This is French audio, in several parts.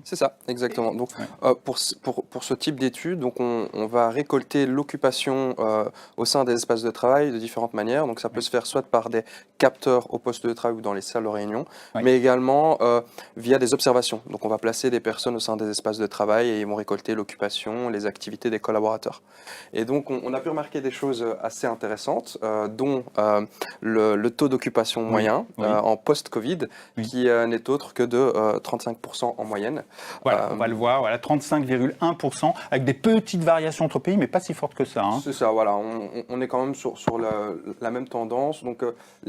C'est ça, exactement. Donc, Ouais. pour ce type d'études, donc on va récolter l'occupation au sein des espaces de travail de différentes manières. Donc, ça peut se faire soit par des capteurs au poste de travail ou dans les salles de réunion, Ouais. mais également via des observations. Donc, on va placer des personnes au sein des espaces de travail et ils vont récolter l'occupation, les activités des collaborateurs. Et donc, on a pu remarquer des choses assez intéressantes, dont le taux d'occupation Oui, moyen oui, en post-Covid, oui. qui n'est autre que de 35% en moyenne. Voilà, on va le voir, voilà, 35,1%, avec des petites variations entre pays, mais pas si fortes que ça. Hein. C'est ça, voilà, on est quand même sur la même tendance. Donc,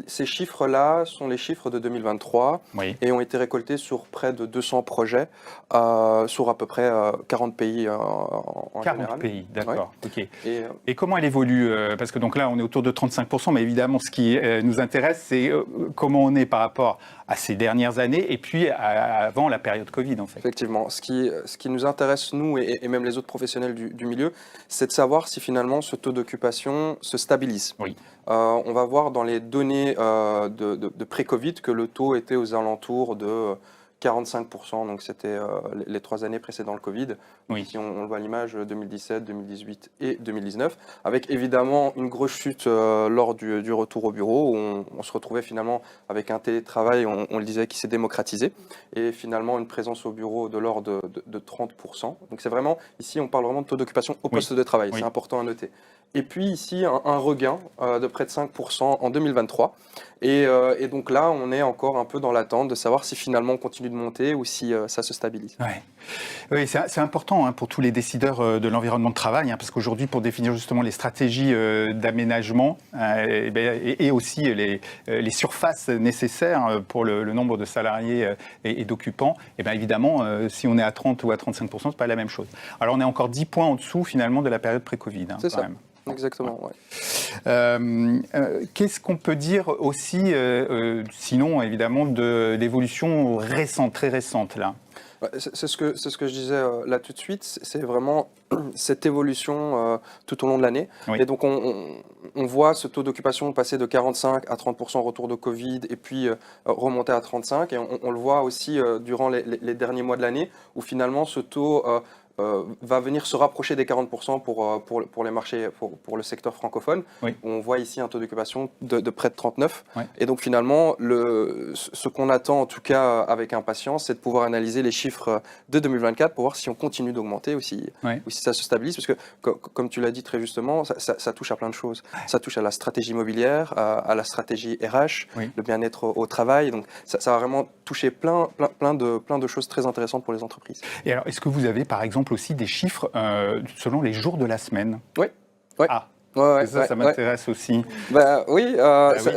ces chiffres-là sont les chiffres de 2023 Oui. et ont été récoltés sur près de 200 projets, sur à peu près 40 pays en 40 général. pays, Ouais. d'accord. Ok. Et, Et comment elle évolue parce que donc là, on est autour de 35%, mais évidemment, ce qui nous intéresse, c'est comment on est par rapport à ces dernières années et puis avant la période Covid, en fait. effectivement, ce qui nous intéresse, nous, et même les autres professionnels du milieu, c'est de savoir si finalement ce taux d'occupation se stabilise. Oui. On va voir dans les données de pré-Covid que le taux était aux alentours de 45%, donc c'était les 3 années précédant le Covid. Donc Oui. ici, on le voit à l'image 2017, 2018 et 2019, avec évidemment une grosse chute lors du retour au bureau, où on se retrouvait finalement avec un télétravail, on le disait, qui s'est démocratisé, et finalement une présence au bureau de l'ordre de 30%. Donc c'est vraiment, ici, on parle vraiment de taux d'occupation au poste de travail, Oui. c'est important à noter. Et puis ici, un regain de près de 5% en 2023. Et donc là, on est encore un peu dans l'attente de savoir si finalement on continue de monter ou si ça se stabilise. Ouais. Oui, c'est important pour tous les décideurs de l'environnement de travail, parce qu'aujourd'hui, pour définir justement les stratégies d'aménagement et aussi les surfaces nécessaires pour le nombre de salariés et d'occupants, évidemment, si on est à 30 ou à 35%, c'est pas la même chose. Alors, on est encore 10 points en dessous, finalement, de la période pré-Covid, C'est quand ça. même. Exactement, ouais. Qu'est-ce qu'on peut dire aussi, sinon évidemment, d'évolutions récentes, très récentes là? Ouais, c'est ce que je disais là tout de suite, c'est vraiment cette évolution tout au long de l'année. Oui. Et donc on voit ce taux d'occupation passer de 45 à 30% retour de Covid et puis remonter à 35. Et on le voit aussi durant les derniers mois de l'année où finalement ce taux va venir se rapprocher des 40% pour les marchés, pour le secteur francophone. Oui. On voit ici un taux d'occupation de près de 39. Ouais. Et donc finalement, ce qu'on attend en tout cas avec impatience, c'est de pouvoir analyser les chiffres de 2024 pour voir si on continue d'augmenter ou si ça se stabilise. Parce que, comme tu l'as dit très justement, ça touche à plein de choses. Ça touche à la stratégie immobilière, à la stratégie RH, Oui. le bien-être au travail. Donc ça va vraiment toucher plein de choses très intéressantes pour les entreprises. Et alors, est-ce que vous avez par exemple aussi des chiffres selon les jours de la semaine? Oui. Ouais. Ah, Ouais, ça m'intéresse aussi. Bah oui, Oui.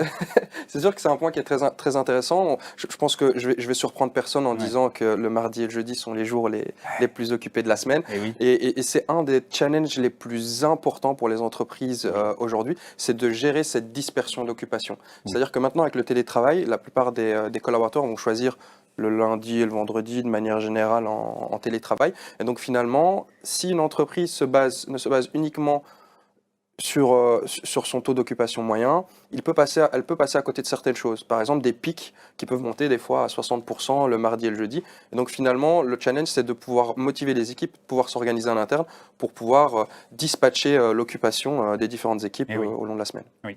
c'est sûr que c'est un point qui est très intéressant. Je pense que je vais surprendre personne en disant que le mardi et le jeudi sont les jours les plus occupés de la semaine. Et oui. Et c'est un des challenges les plus importants pour les entreprises aujourd'hui, c'est de gérer cette dispersion d'occupation. Oui. C'est-à-dire que maintenant, avec le télétravail, la plupart des collaborateurs vont choisir le lundi et le vendredi de manière générale en télétravail. Et donc finalement, si une entreprise ne se base uniquement sur son taux d'occupation moyen, elle peut passer à côté de certaines choses. Par exemple, des pics qui peuvent monter des fois à 60% le mardi et le jeudi. Et donc finalement, le challenge, c'est de pouvoir motiver les équipes, de pouvoir s'organiser en interne pour pouvoir dispatcher l'occupation des différentes équipes au long de la semaine. Oui.